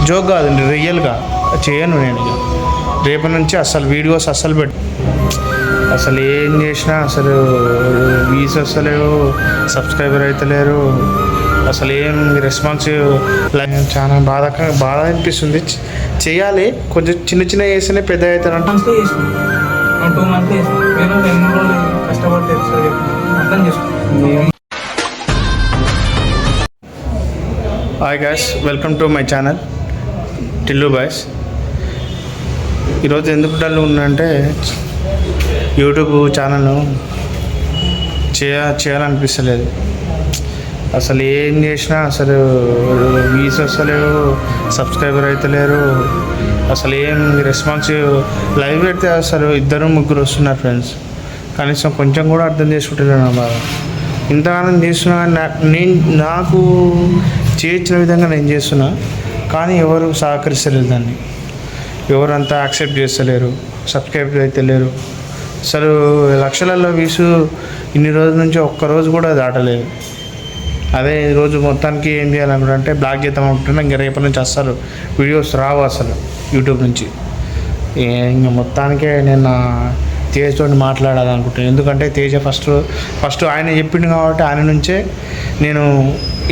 Joke కాదండి, రియల్గా చేయను నేను. రేపటి నుంచి అసలు వీడియోస్ అస్సలు అసలు ఏం చేసినా అసలు వ్యూస్ వస్తలేవు, సబ్స్క్రైబర్ అవుతలేరు, అసలు ఏం రెస్పాన్స్. చాలా బాధ అనిపిస్తుంది. చేయాలి కొంచెం చిన్న చిన్న చేస్తేనే పెద్ద అవుతారంట. 2 months నేను 2 రోజులు కష్టపడితే అర్థం చేసుకో. Hi guys, welcome to my channel Tillu boys. ఈరోజు ఎందుకు డల్ ఉందంటే యూట్యూబ్ ఛానల్ చేయాలనిపిస్తలేదు. అసలు ఏం చేసినా అసలు వ్యూస్ వస్తలేవు, సబ్స్క్రైబర్ అవుతలేరు, అసలు ఏం రెస్పాన్స్. లైవ్ పెడితే అసలు 2-3 వస్తున్నారు ఫ్రెండ్స్. కనీసం కొంచెం కూడా అర్థం చేసుకుంటున్నాను నా బాధ. ఇంతగానం చేస్తున్నా, నాకు చేయించిన విధంగా నేను చేస్తున్నా, కానీ ఎవరు సహకరిస్తలేరు. దాన్ని ఎవరంతా యాక్సెప్ట్ చేస్తలేరు, సబ్స్క్రైబ్ అయితే లేరు. అసలు లక్షలలో వ్యూస్ ఇన్ని రోజుల నుంచి ఒక్కరోజు కూడా దాటలేదు. అదే ఈరోజు మొత్తానికి ఏం చేయాలనుకుంటే బ్లాక్ చేద్దాం అనుకుంటున్నా. ఇంకా రేపటి నుంచి అస్సలు వీడియోస్ రావు అసలు యూట్యూబ్ నుంచి. ఇంకా మొత్తానికే నేను తేజతో మాట్లాడాలనుకుంటున్నాను. ఎందుకంటే తేజ ఫస్ట్ ఆయన చెప్పిండు కాబట్టి ఆయన నుంచే నేను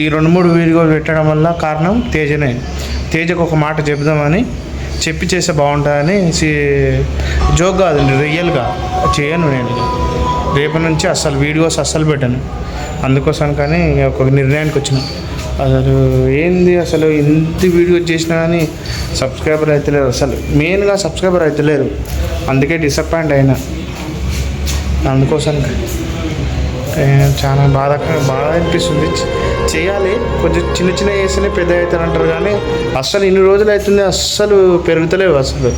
ఈ 2-3 వీడియోలు పెట్టడం వల్ల కారణం తేజనే. తేజకు ఒక మాట చెప్దామని చెప్పి చేస్తే బాగుంటుందని. జోక్ కాదండి, రియల్గా చేయను నేను. రేపటి నుంచి అస్సలు వీడియోస్ అస్సలు పెట్టాను. అందుకోసం కానీ ఒక నిర్ణయానికి వచ్చిన. అసలు ఏంది అసలు ఎంత వీడియో చేసినా కానీ సబ్స్క్రైబర్ అయితే లేరు. అసలు మెయిన్గా సబ్స్క్రైబర్ అయితే లేరు. అందుకే డిసప్పాయింట్ అయినా. అందుకోసం చాలా బాధ అనిపిస్తుంది. చేయాలి కొంచెం చిన్న చిన్న చేస్తేనే పెద్ద అవుతారంటారు, కానీ అస్సలు ఇన్ని రోజులు అవుతుంది అస్సలు పెరుగుతలేవు. అసలు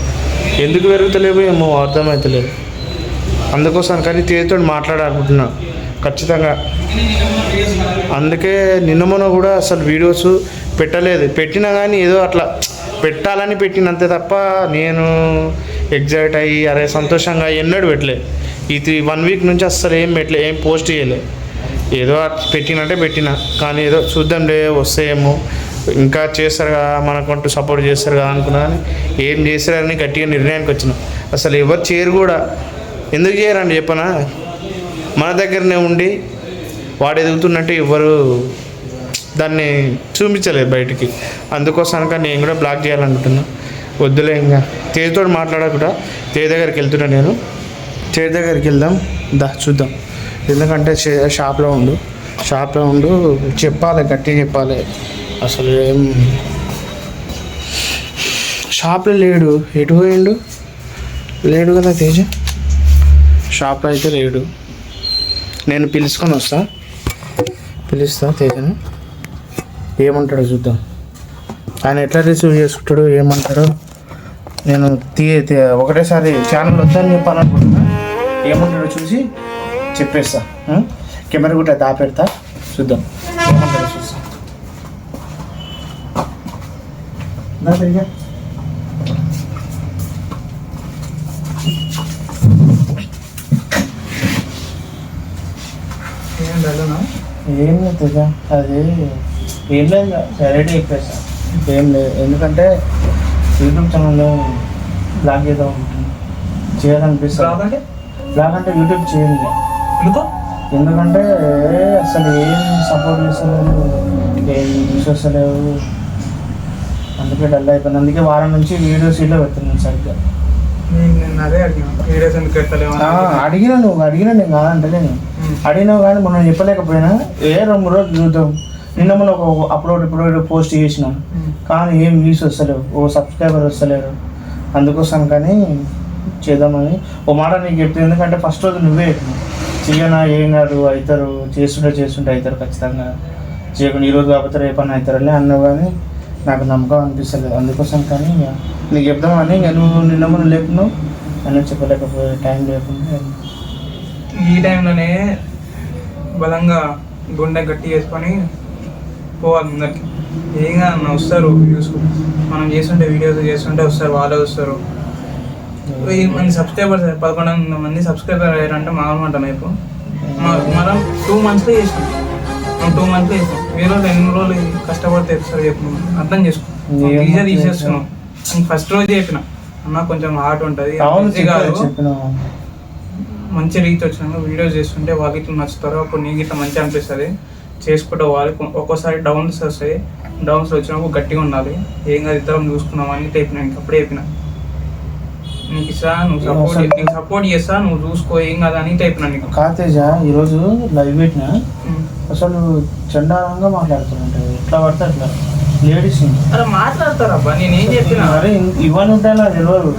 ఎందుకు పెరుగుతలేవు ఏమో అర్థమవుతలేదు. అందుకోసం కానీ తేజతో మాట్లాడాలనుకుంటున్నా ఖచ్చితంగా. అందుకే నిన్న కూడా అసలు వీడియోస్ పెట్టలేదు. పెట్టినా కానీ ఏదో అట్లా పెట్టాలని పెట్టినంతే తప్ప నేను ఎగ్జైట్ అయ్యి అరే సంతోషంగా ఎన్నడూ పెట్టలే. ఈ 1 వీక్ నుంచి అస్సలు ఏం పెట్టలే, ఏం పోస్ట్ చేయలే. ఏదో పెట్టినంటే పెట్టినా, కానీ ఏదో చూద్దాంలే వస్తాయేమో, ఇంకా చేస్తారు కదా మనకంటూ సపోర్ట్ చేస్తారు కదా అనుకున్నా. కానీ ఏం చేస్తారని గట్టిగా నిర్ణయానికి వచ్చిన. అసలు ఎవరు చేయరు కూడా. ఎందుకు చేయరండి చెప్పనా? మన దగ్గరనే ఉండి వాడు ఎదుగుతున్నట్టు ఎవరు దాన్ని చూపించలేదు బయటికి. అందుకోసానిక నేను కూడా బ్లాక్ చేయాలనుకుంటున్నా. వద్దులే, ఇంకా తేజతో మాట్లాడకుండా తేజ దగ్గరికి వెళ్తున్నా నేను. తేజ దగ్గరికి వెళ్దాం చూద్దాం. ఎందుకంటే షాప్లో ఉండు చెప్పాలి, గట్టిగా చెప్పాలి. అసలు ఏం షాప్లో లేడు, ఎటు పోయిండు? లేడు కదా తేజ, షాప్లో అయితే లేడు. నేను పిలుస్తా తేజను. ఏమంటాడో చూద్దాం. ఆయన ఎట్లా రిసీవ్ చేసుకుంటాడో ఏమంటాడో. నేను ఒకటేసారి ఛానల్ వద్దని చెప్పాలనుకుంటున్నా. ఏమంటాడో చూసి చెప్పేస్తా. కెమెరా కూడా దాపెడతా, చూద్దాం ఏమంటాడో చూస్తా. ఏం లేదు అది, ఏం లేదు, డైరెక్ట్గా చెప్పేస్తా. ఏం లేదు, ఎందుకంటే యూట్యూబ్ ఛానల్లో బ్లాగ్ చేయాలనిపిస్తుంది. బ్లాగ్ అంటే యూట్యూబ్ చేయండి. ఎందుకంటే అసలు ఏం సపోర్ట్ చేస్తలేవు, ఏం చూసేస్తలేవు. అందుకే డల్ అయిపోయింది. అందుకే వారం నుంచి వీడియోస్ ఇలా పెడుతున్నాను సరిగ్గా. అదే అడిగినా నేను కాదంటే నేను అడిగినావు, కానీ మనం చెప్పలేకపోయినా 2-3 రోజులు చూద్దాం. నిన్న మనం ఒక అప్లోడ్ పోస్ట్ చేసినాం, కానీ ఏం వ్యూస్ వస్తలేవు, సబ్స్క్రైబర్ వస్తలేరు. అందుకోసం కానీ చేద్దామని ఓ మాట నీకు చెప్తే. ఎందుకంటే ఫస్ట్ రోజు నువ్వే చెయ్యనా, ఏం కాదు, అవుతారు, చేస్తుంటే అవుతారు ఖచ్చితంగా. చేయకుండా ఈరోజు కాకపోతే రేపన్నా అవుతారని అన్నావు, కానీ నాకు నమ్మకం అనిపిస్తలేదు. అందుకోసం కానీ నీకు చెప్దామని. నువ్వు నిన్న లేకున్నావు, నన్ను చెప్పలేకపోయే టైం లేకుండా. ఈ టైంలోనే బలంగా గుండె గట్టి చేసుకొని పోవాలి ముందరికి. ఏంగా వస్తారు వ్యూస్కు, మనం వీడియోస్ చేస్తుంటే వస్తారు, వాళ్ళే వస్తారు. మంది సబ్స్క్రైబర్స్ 11 మంది సబ్స్క్రైబర్ అయ్యారంటే మామూలు మాట రేపు. మనం 2 monthsలో చేసినాం. 2 monthsలో చేసినాం. 2 రోజులు కష్టపడితే సార్ చెప్పు, అర్థం చేసుకో. డీజే తీసేస్తున్నాం. ఫస్ట్ రోజు చెప్పిన అన్న కొంచెం హార్ట్ ఉంటుంది మంచి రీచ్ వచ్చినాక వీడియోస్ చేస్తుంటే వాళ్ళకి ఇట్లా నచ్చుతారు, అప్పుడు నీకు ఇట్లా మంచిగా అనిపిస్తుంది, చేసుకుంటే వాళ్ళకి ఒక్కోసారి డౌన్స్ వస్తాయి, డౌన్స్ వచ్చినప్పుడు గట్టిగా ఉండాలి, ఏం కాదు ఇద్దరం చూసుకున్నామని చెప్పిన. నీకు అప్పుడే చెప్పిన నీకు ఇస్తా, నువ్వు సపోర్ట్ చేస్తా, నువ్వు చూసుకో, ఏం కాదు అని చెప్పిన నీకు. కాతేజ ఈరోజు లైవ్ పెట్టినా అసలు చండాలంగా మాట్లాడుతుంటాయి, ఎట్లా పడితే అట్లా లేడీస్. అరే మాట్లాడతారబ్బా, నేనేం చెప్పిన అరే ఇవన్నీ ఉంటాయి నాకు తెలియదు.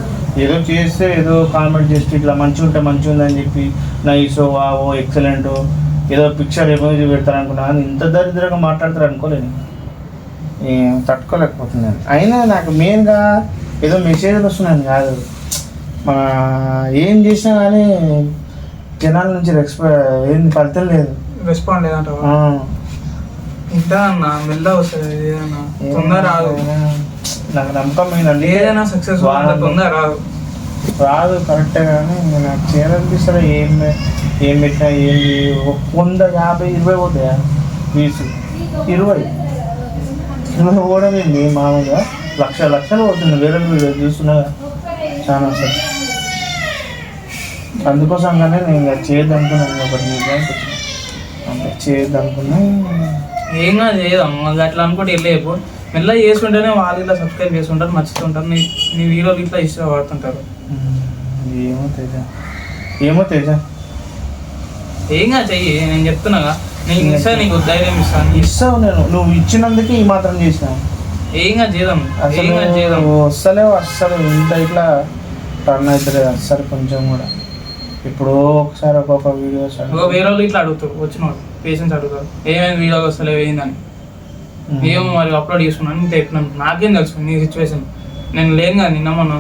ఏదో చేస్తే ఏదో కామెంట్ చేస్తే ఇట్లా మంచిగా ఉంటే మంచిగా ఉందని చెప్పి నైసో వావో ఎక్సలెంట్ ఏదో పిక్చర్ ఏమో పెడతారు అనుకున్నాను. ఇంత దరిద్రంగా మాట్లాడతారు అనుకోలేను, తట్టుకోలేకపోతున్నాను. అయినా నాకు మెయిన్గా ఏదో మెసేజ్లు వస్తున్నాను కాదు, మన ఏం చేసినా కానీ జనాల నుంచి ఏం ఫలితం లేదు, రెస్పాండ్ లేదంట. ఇంకా అన్న మెల్ల వస్తుంది, తొందర రాదు. నాకు నమ్మకం ఏదైనా సక్సెస్ తొందర రాదు కరెక్టే, కానీ నాకు చేయాలనిపిస్తుంది. ఏం పెట్టినా ఏంటి 100, 50, 20 పోతాయా వ్యూస్? 20 కూడా ఏంటి మామూలుగా లక్షలు పోతుంది, వేరే వీడియో చూస్తున్నా చాలా సార్. అందుకోసంగానే నేను ఇంకా చేయొద్దనుకున్నాను, ఒకటి నిజానికి అంటే చేయొద్దనుకున్నా. ఏం కాదు చేద్దాం, అట్లా అనుకుంటే వెళ్ళేపు మెల్ల చేసుకుంటేనే వాళ్ళు ఇట్లా సబ్స్క్రైబ్ చేసుకుంటారు, నచ్చుతుంటారు, నీ వీడియోలు ఇట్లా ఇష్టపడుతుంటారు. ఏమో తేజ ఏం కాదు చెయ్యి, నేను చెప్తున్నాగా, నేను ఇస్తా, నీకు ధైర్యం ఇస్తావు. నేను నువ్వు ఇచ్చినందుకే ఈ మాత్రం చేసినా. ఏం కాదు చేద్దాం, వస్తలేవు అస్సలు, ఇంత ఇట్లా టర్న్ అవుతలేదు అస్సలు కొంచెం కూడా. ఇప్పుడు ఒకసారి ఒక్కొక్క వీడియోస్ వేరే వాళ్ళు ఇట్లా అడుగుతారు, వచ్చిన వాళ్ళు పేషెంట్స్ అడుగుతారు ఏమేమి వీడియోలు వస్తలేవు ఏందని. ఏమో మరి అప్లోడ్ చేసుకున్నాను ఇంత చెప్పినాను, నాకేం తెలుసు నీ సిచ్యువేషన్. నేను లేను కదా, నిన్న మొన్న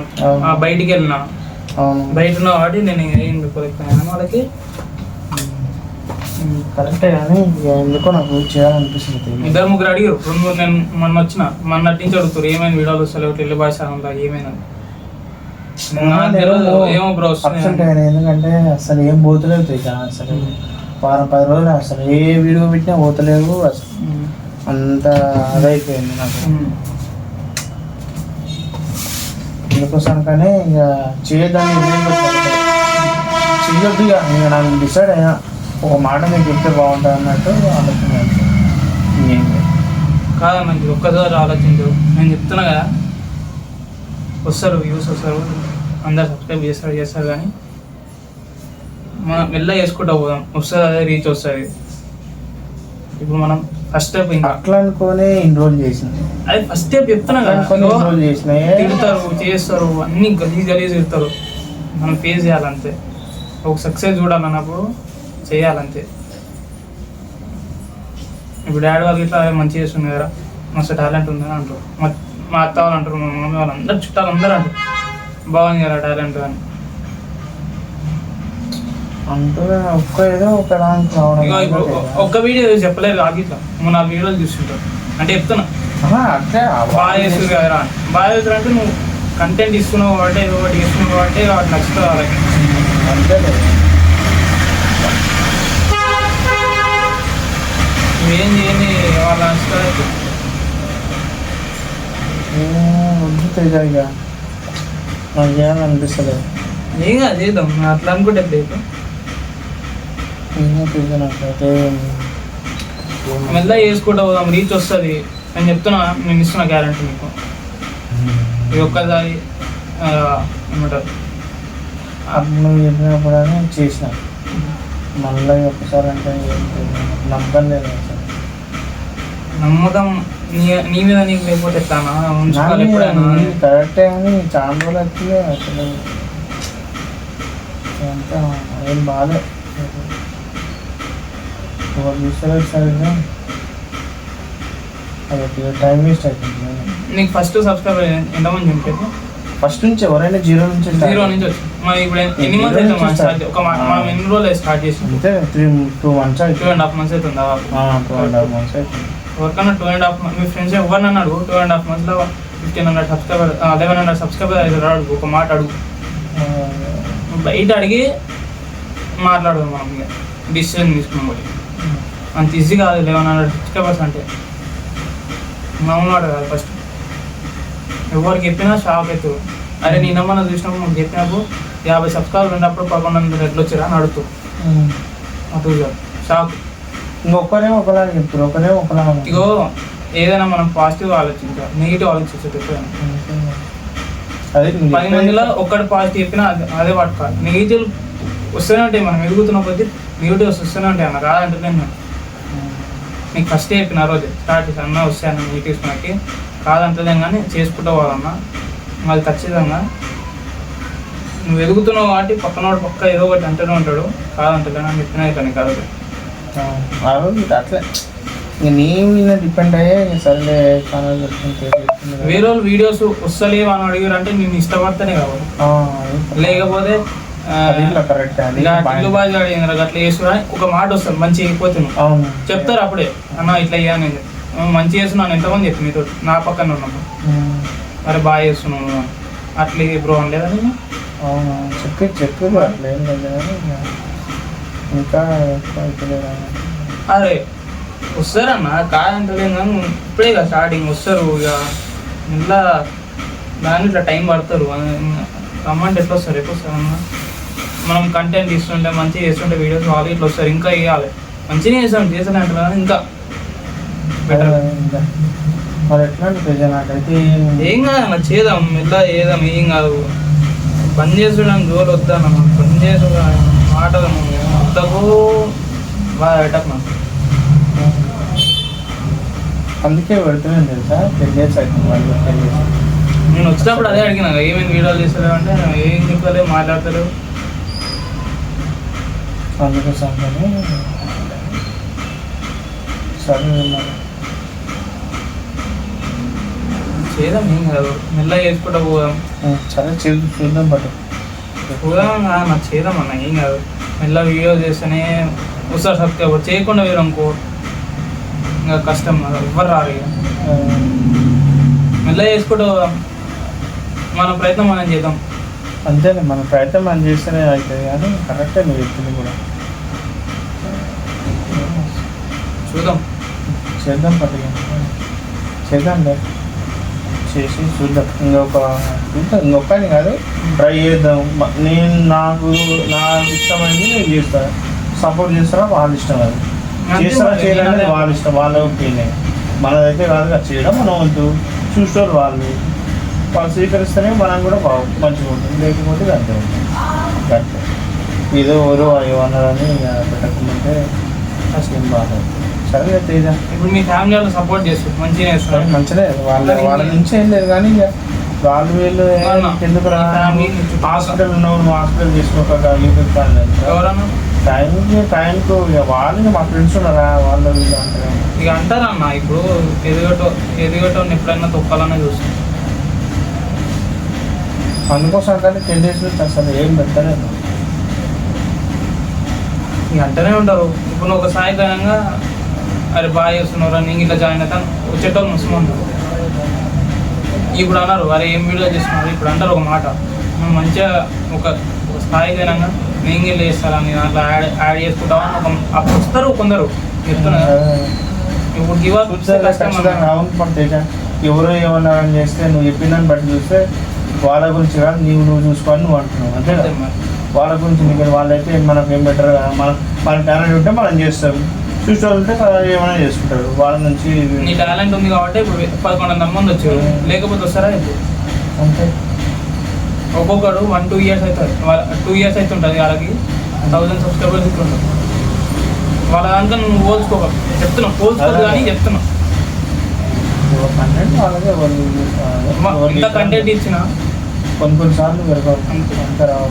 బయటికి వెళ్ళినా, బయట ఉన్న వాటి నేను ఏం చెప్పలేకపోయాను వాళ్ళకి. కరెక్టే, కానీ ఎందుకో నాకు చేయాలనిపిస్తుంది. 2-3 అడిగారు, 2 నేను మొన్న నుంచి అడుగుతారు ఏమైనా వీడియోలు వస్తలేవు, టెలి భాష ఉందా ఏమైనా. ఏమో బ్రో ఎందుకంటే అసలు ఏం పోతలేవు అసలు, వారం 10 రోజులు అసలు ఏ వీడియో పెట్టినా పోతలేవు అసలు, అంత అదైపోయింది నాకు. అందుకోసం కానీ ఇక చేయొద్దని చెయ్యొద్దు. ఇక నాకు డిసైడ్ అయినా ఒక మాట నేను చెప్తే బాగుంటుంది అన్నట్టు ఆలోచన. కాదన్న ఒక్కసారి ఆలోచించు, నేను చెప్తున్నా కదా, వస్తారు వ్యూస్ వస్తారు, అందరు సబ్స్క్రైబ్ చేస్తారు కానీ మనం మెల్ల చేసుకుంటూ పోదాం, వస్తుంది అదే రీచ్ వస్తుంది. ఇప్పుడు మనం ఫస్ట్ స్టెప్ ఇంకా అట్లా అనుకోనే ఇన్రోల్ చేసింది, అది ఫస్ట్ స్టెప్ చెప్తున్నా కదా, తిడతారు చేస్తారు అన్ని గలీజ్ తిడతారు, మనం ఫేస్ చేయాలంతే. ఒక సక్సెస్ చూడాలన్నప్పుడు చేయాలంతే. ఇప్పుడు డాడీ వాళ్ళు ఇట్లా మంచిగా చేస్తుంది కదా, మస్తు టాలెంట్ ఉందని అంటారు, మా అత్త వాళ్ళు అంటారు, మా మమ్మీ వాళ్ళు అందరు చుట్టాలు అందరూ అంటారు బాగుంది కదా టాలెంట్ అని. అంటే ఒక్క వీడియో చెప్పలేదు కాదు, ఇట్లా 3-4 వీడియోలు చూస్తుంటారు అంటే చెప్తున్నా. బాగా చేస్తారు కదా, బాగా చేస్తారు అంటే నువ్వు కంటెంట్ ఇస్తున్నావు కాబట్టి ఒకటి ఇస్తున్నావు కాబట్టి వాటి నచ్చుతుంది వాళ్ళకి. అంతే నువ్వేం చేయని వాళ్ళ నచ్చుతుంది. ఇక నాకు చేయాలనిపిస్తుంది. ఏం కాదు చేద్దాం, అట్లా అనుకుంటే ఎప్పుడు మెల్ల చేసుకుంటూ పోదాం, రీచ్ వస్తుంది. నేను చెప్తున్నా, నేను ఇస్తున్నా గ్యారంటీ మీకు. ఇది ఒక్కసారి ఏమంటారు అప్పుడు చెప్పినప్పుడు చేసిన మళ్ళీ ఒక్కసారి అంటే నమ్మకం లేదు. నమ్మకం నీ మీద నీకు లేకపోతే ఎట్లా ఉంచుకోవాలి ఎప్పుడైనా. కరెక్టే కానీ చాలా రోజులు వచ్చి అసలు అంతా ఏం బాగాలే, చూస్తలేదు సరిగ్గా, అది టైం వేస్ట్ అవుతుంది. నీకు ఫస్ట్ సబ్స్క్రైబర్ ఎంతమంది ఉంటుంది? ఫస్ట్ నుంచి ఎవరైనా 0 నుంచి వచ్చి మరి ఇప్పుడు ఎన్ని మంత్స్ అవుతుంది మనం ఎన్ని రోజులు స్టార్ట్ చేసి? అంటే 2 months 2.5 months అవుతుందా? 2.5 months అవుతుంది. ఎవరికన్నా 2.5 months, మీ ఫ్రెండ్స్ ఎవరినన్నా అడుగు, 2.5 monthsలో 1500 సబ్స్క్రైబర్ 1100 సబ్స్క్రైబర్ అవుతారు. అడుగు, ఒక మాట అడుగు, బయట అడిగి మాట్లాడదాం మనం, ఇక డిసిషన్ తీసుకున్నాం. కూడా అంత ఈజీ కాదు 1100 సబ్స్క్రైబర్స్ అంటే, మామూలు మాట కాదు. ఫస్ట్ ఎవరికి చెప్పినా షాక్ అవుతారు. అరే నిన్న మనం చూసినప్పుడు మనం చెప్పినప్పుడు 50 సబ్స్క్రైబర్లు ఉన్నప్పుడు 1100 ఎట్లా వచ్చారా అని అడుగుతూ అటు షాక్. ఇంకొకరేమో ఒకలాగా చెప్తారు, ఒకరేమో ఒకలాగా. ఇగో ఏదైనా మనం పాజిటివ్ ఆలోచించాలి, నెగిటివ్ ఆలోచించదు ఎప్పుడైనా. అదే 10 మందిలో ఒక్కటి పాజిటివ్ చెప్పినా అదే పట్టుకోవాలి. నెగిటివ్ వస్తూనే ఉంటాయి, మనం ఎదుగుతున్న కొద్దీ నెగిటివ్స్ వస్తూనే ఉంటాయి అన్న. రాదంటే నేను నీకు ఫస్ట్ చెప్పిన రోజు స్టార్ట్ చేసి అన్న వస్తాయన్న నెగిటివ్స్ మనకి కాదంటలే, కానీ చేసుకుంటూ పోవాలన్నా అది ఖచ్చితంగా. నువ్వు ఎదుగుతున్నావు కాబట్టి పక్కనోడు పక్క ఏదో ఒకటి అంటూనే ఉంటాడు, కాదంటలే అని చెప్పినా కానీ కాదు. అట్లా ఇంక నీ మీద డిపెండ్ అయ్యే సరేలే ఛానల్ చెప్తుంటే వేరే వాళ్ళు వీడియోస్ వస్తలేవు అని అడిగారు అంటే నేను ఇష్టపడితేనే కావాలి, లేకపోతే కరెక్ట్ ఇల్లు బాగా అడిగినారు అట్లా చేస్తున్నా ఒక మాట వస్తుంది మంచి అయిపోతున్నావు చెప్తారు అప్పుడే అన్న ఇట్లా అయ్యా నేను మంచి చేస్తున్నాను ఎంతమంది చెప్పి మీతో నా పక్కన ఉన్నప్పుడు అరే బాగా చేస్తున్నాను అట్లా బ్రో అనలేదా నేను. అవును చెప్పు అట్లా ఏం లేదు ఇంకా అరే వస్తారన్న కాదంటలేదు కానీ ఇప్పుడే ఇక స్టార్టింగ్ వస్తారు, ఇక ఇలా దాని ఇట్లా టైం పడతారు. రమ్మంటే ఎట్లా వస్తారు ఎప్పుడు వస్తారన్న, మనం కంటెంట్ ఇస్తుంటే మంచిగా చేస్తుంటే వీడియోస్ వాళ్ళు ఇట్లా వస్తారు, ఇంకా వేయాలి మంచిగా చేస్తూనే అంటారు కానీ ఇంకా బెటర్. మరి ఎట్లా నాకైతే ఏం కాదన్న చేద్దాం మెల్ల చేద్దాం, ఏం కాదు. పని చేసుడానికి జోలు వద్దాను, పని చేసు మాటలు అంతకు బాగా పెట్టకు నాకు. అందుకే పెడుతున్నాను తెలుసా, 10 days అవుతుంది వాళ్ళు 10 days. నేను వచ్చినప్పుడు అదే అడిగినా ఏమేమి వీడియోలు చేస్తలేవు అంటే ఏం చెప్పలేవు మాట్లాడతలేవు. అందుకోసం సరే చేద్దాం, ఏం కాదు మెల్లగా చేసుకుంటా పోదాం. సరే చూద్దాం బట్ పోదాం నాకు చేద్దాం అన్న, ఏం కాదు మెల్ల వీడియో చేస్తేనే వస్తారు సబ్స్క్రైబర్. చేయకుండా వేరు అనుకో ఇంకా కష్టం, ఎవ్వరు రారు. ఇక మెల్ల చేసుకుంటూ మన ప్రయత్నం మనం చేద్దాం. అంతేనే మన ప్రయత్నం మనం చేస్తేనే అవుతుంది, కానీ కరెక్టే నువ్వు చెప్తుంది కూడా. చూద్దాం చేద్దాం పట్టుగా చేద్దాంలే, చేసి చూద్దాం. ఇంకొకని కాదు ట్రై చేద్దాం. నేను నాకు ఇష్టమైంది నేను చేస్తాను, సపోర్ట్ చేస్తారా వాళ్ళ ఇష్టం, అది చేస్తారా చేయాలనేది వాళ్ళ ఇష్టం, వాళ్ళ ఒపీనియన్. మనదైతే కాదు అది చేయడం మన వంతు. చూస్తారు వాళ్ళు స్వీకరిస్తేనే మనం కూడా మంచిగా ఉంటుంది, లేకపోతే అంతే ఉంటుంది. అంతే ఏదో ఎవరో ఏమన్నారని పెట్టకుంటే అసలు బాగా. సరే తేజ ఇప్పుడు మీ ఫ్యామిలీ వాళ్ళు సపోర్ట్ చేస్తారు, మంచిగా చేస్తారు, మంచిదే. వాళ్ళ నుంచి ఏం లేదు, కానీ ఇక వాళ్ళు వీళ్ళు ఎందుకు హాస్పిటల్ ఉన్నావు, హాస్పిటల్ తీసుకోక యూట్యూబ్ ఛానల్ ఎవరన్నా టైంకు ఇక వాళ్ళు మా ఫ్రెండ్స్ ఉన్నారా వాళ్ళు వీళ్ళు అంటారు. ఇక అంటారన్న ఇప్పుడు ఎదుగటోని ఎప్పుడైనా తొక్కాలనే చూస్తాం. అందుకోసం కానీ 10 days నుంచి అసలు ఏం పెట్టలేదు. ఇక అంటూనే ఉంటారు. ఇప్పుడు నువ్వు ఒక సాయంత్రంగా అరే బాగా చేస్తున్నారు నేను ఇట్లా జాయిన్ అవుతాను వచ్చేటోళ్ళు ముస్లిం ఉంటారు. ఇప్పుడు అన్నారు అరే ఏం వీడియో చేస్తున్నారు, ఇప్పుడు అంటారు ఒక మాట నువ్వు మంచిగా ఒక స్థాయికి అయినాక నేను గిల్లు చేస్తారని అట్లా యాడ్ చేసుకుంటామని అప్పుడు వస్తారు కొందరు చెప్తున్నా. ఇప్పుడు గివ్ అప్ ఎవరో ఏమన్నా చేస్తే నువ్వు చెప్పిన దాన్ని బట్టి చూస్తే వాళ్ళ గురించి కాదు నువ్వు చూసుకొని నువ్వు అంటున్నావు అంతే కదా. వాళ్ళ గురించి నీకు వాళ్ళైతే మనకు ఏం బెటర్ కదా, మన టాలెంట్ ఉంటే మనం చేస్తాం, చూసే ఉంటే ఏమైనా చేసుకుంటారు. వాళ్ళ నుంచి నీ టాలెంట్ ఉంది కాబట్టి ఇప్పుడు 1100 మంది వచ్చారు, లేకపోతే వస్తారా ఇప్పుడు అంతే. ఒక్కొక్కడు 1-2 years అవుతుంది, 2 years అవుతుంటుంది వాళ్ళకి 1000 సబ్స్క్రైబర్స్ ఇట్లుంటారు. వాళ్ళ దాంట్లో నువ్వు పోల్చుకోక చెప్తున్నావు, పోల్చుకోదు కానీ చెప్తున్నావు. ఇంత కంటెంట్ ఇచ్చిన కొన్నిసార్లు అంత రావు.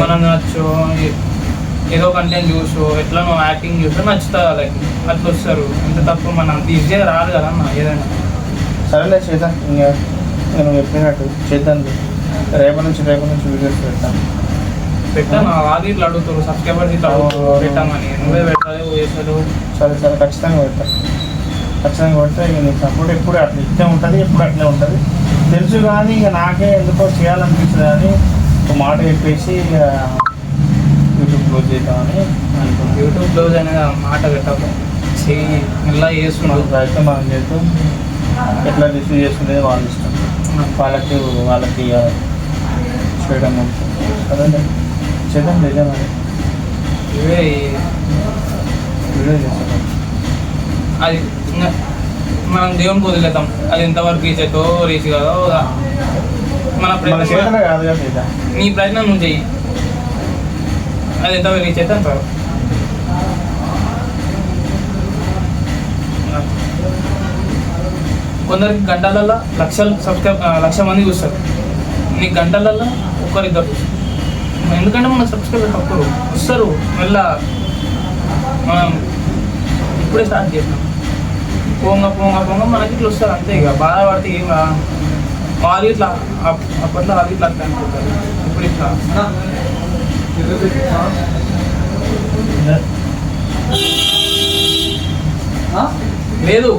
మనం నచ్చు ఏదో కంటెంట్ చూసు ఎట్లా నువ్వు యాక్టింగ్ చూసు నచ్చుతా వాళ్ళకి అట్లా వస్తారు. ఎంత తప్పు మన అంత ఈజీగా రాదు కదా అన్న ఏదైనా. సరేలే చేద్దాం, ఇంకా నేను చెప్పినట్టు చేద్దాం. రేపటి నుంచి వీడియోస్ పెట్టాను వాళ్ళు ఇట్లా అడుగుతారు, సబ్స్క్రైబర్స్ ఇట్లా అడుగుతారు పెట్టామని, నువ్వే పెట్టాలి చేస్తాడు. సరే ఖచ్చితంగా పెడతా. పెడితే ఇక నీ సపోర్ట్ ఎప్పుడు అట్లా ఇట్లే ఉంటుంది, ఎప్పుడు అట్లే ఉంటుంది తెలుసు. కానీ ఇక నాకే ఎందుకో చేయాలనిపిస్తుంది అని ఒక మాట చెప్పేసి ఇక యూట్యూబ్ క్లోజ్ చేద్దామని అనుకుంటున్నాను. యూట్యూబ్ క్లోజ్ అనేది మాట పెట్టాలి. చెయ్యి మెల్లగా చేస్తున్నాడు. అయితే మనం చేస్తూ ఎట్లా రిసీవ్ చేసుకునేది వాళ్ళ ఇష్టం. వాళ్ళకి చేయడం అదే చేద్దాం నిజమని ఇవే వీడియో చేస్తాం. అది ఇంకా మనం దేవునికి వదిలేద్దాం. అది ఎంతవరకు రీచ్ అవుతో రీచ్ కాదో మన మన ప్రయత్నం. చేతనే కాదు కదా ఇక. నీ ప్రయత్నం నువ్వు చెయ్యి. అది ఎంతవరకు రీచ్ అయితే అంటారు. కొందరికి గంటలలో లక్ష మంది చూస్తారు. నీ గంటలలో ఒక్కరిద్దరు. ఎందుకంటే మన సబ్స్క్రైబర్ తక్కువ వస్తారు. మళ్ళా మనం ఇప్పుడే స్టార్ట్ చేసినాం. పోంగా మనకి ఇట్లా వస్తారు అంతే. ఇక బాధపడితే ఏం వాళ్ళు ఇట్లా అప్పట్లో వాళ్ళు ఇట్లా అట్లా అనుకుంటారు. ఇప్పుడు ఇట్లా లేదు.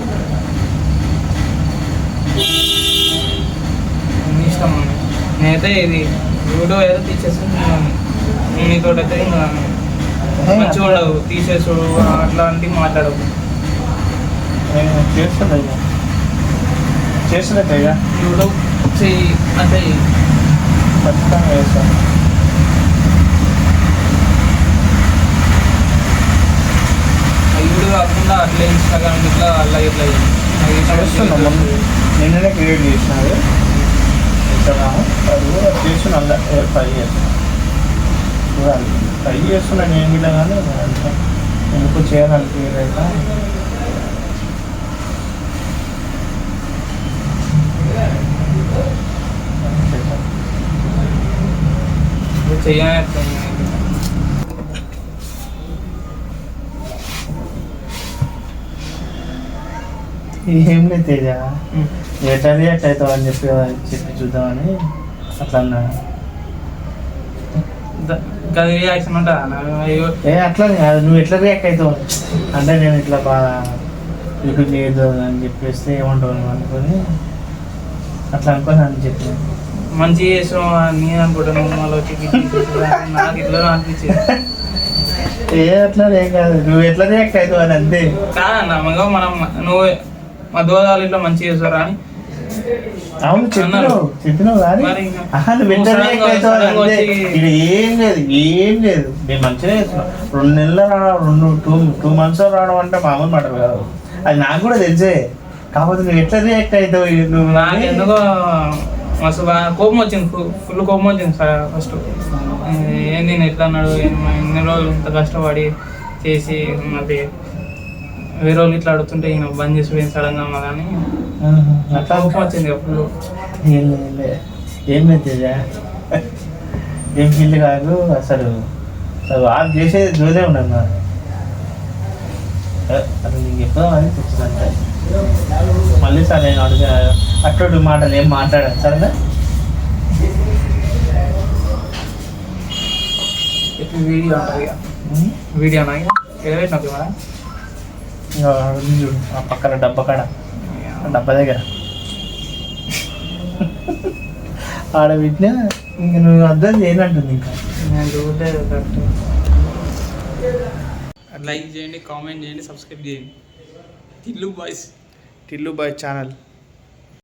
నీ ఇష్టం. నేనైతే ఇది వీడియో ఏదో తీసేసి నీతో అయితే ఇంకా మంచిగా ఉండవు. తీసేసుడు అట్లాంటివి మాట్లాడవు. చేస్తున్నట్టేగా వీడియో చెయ్యి అంటే ఖచ్చితంగా చేస్తాను. వీడియో కాకుండా అట్లా ఇన్స్టాగ్రామ్ ఇట్లా అలా ఇట్లా చేస్తున్నాం. నిన్ననే క్రియేట్ చేసినారు ఇన్స్టాగ్రామ్. అది కూడా చేస్తున్నాం. ట్రై చేస్తున్నాం. చూడాలి. ట్రై చేస్తున్నాను నేను కూడా. కానీ ఎందుకు చేయాలని క్లియర్ అయితే చెయ్యాలి. ఏం లేదు తేజ. ఎట్లా రియాక్ట్ అవుతావు అని చెప్పి చూద్దామని అట్లా అన్నా. గది రియాక్షన్ ఉంటా. అట్లా కాదు, నువ్వు ఎట్లా రియాక్ట్ అవుతావు అంటే నేను ఇట్లా బాగా యూట్యూబ్ చేయదు అని చెప్పేస్తే ఏమంటావు నువ్వు అనుకొని అట్లా అనుకొని అని చెప్పి మంచి చేసాం నేను అనుకుంటాను. మళ్ళీ వచ్చి నాకు ఇట్లా అనిపించింది. అట్లా ఏం కాదు, నువ్వు ఎట్లా రియాక్ట్ అవుతావు అని అంతే. కాదన్న మగ మనం నువ్వు మా దోదాలు ఇట్లా మంచి చేస్తారా అని. అవును చెప్పినావు కానీ నువ్వు ఎట్లా రియాక్ట్ అవుతావు అని అంతే. ఇది ఏం లేదు మేము మంచిగా చేస్తున్నాం. 2 నెలలు రావడం 2 months రావడం అంటే మామూలు మాటలు కాదు. అది నాకు కూడా తెలిసే. కాకపోతే నువ్వు ఎట్లా రియాక్ట్ అవుతావు నువ్వు. నాకు ఎందుకో మస్తు బాగా కోపం వచ్చింది. ఫుల్ కోపం వచ్చింది సార్. ఫస్ట్ ఏంది నేను ఎట్లా అన్నాడు. ఎన్ని రోజులు ఇంత కష్టపడి చేసి మరి వేరే వాళ్ళు ఇట్లా అడుగుతుంటే ఈయన బంద్ చేసి పోయింది సడన్గా అమ్మా. కానీ అట్లా కోపం వచ్చింది ఫుల్. ఏం లేదు ఏం ఫీల్ కాదు అసలు. వాళ్ళు చేసేది జోలే ఉండదు నాకు. అసలు నీకు ఎప్పుడో అని తెచ్చిందంటే మళ్ళీ సార్ నేను అడిగా అటువంటి మాటలు ఏం మాట్లాడాను సరేనా. వీడియో ఎడబెట్టినప్పుడు కదా చూడు ఆ పక్కన డబ్బా కాడ డబ్బా దగ్గర ఆడ పెట్టినా ఇంక నువ్వు అర్థం చేయనంటుంది. ఇంకా నేను చూడలేదు. కరెక్ట్. లైక్ చేయండి, కామెంట్ చేయండి, సబ్స్క్రైబ్ చేయండి. Tillu boys channel.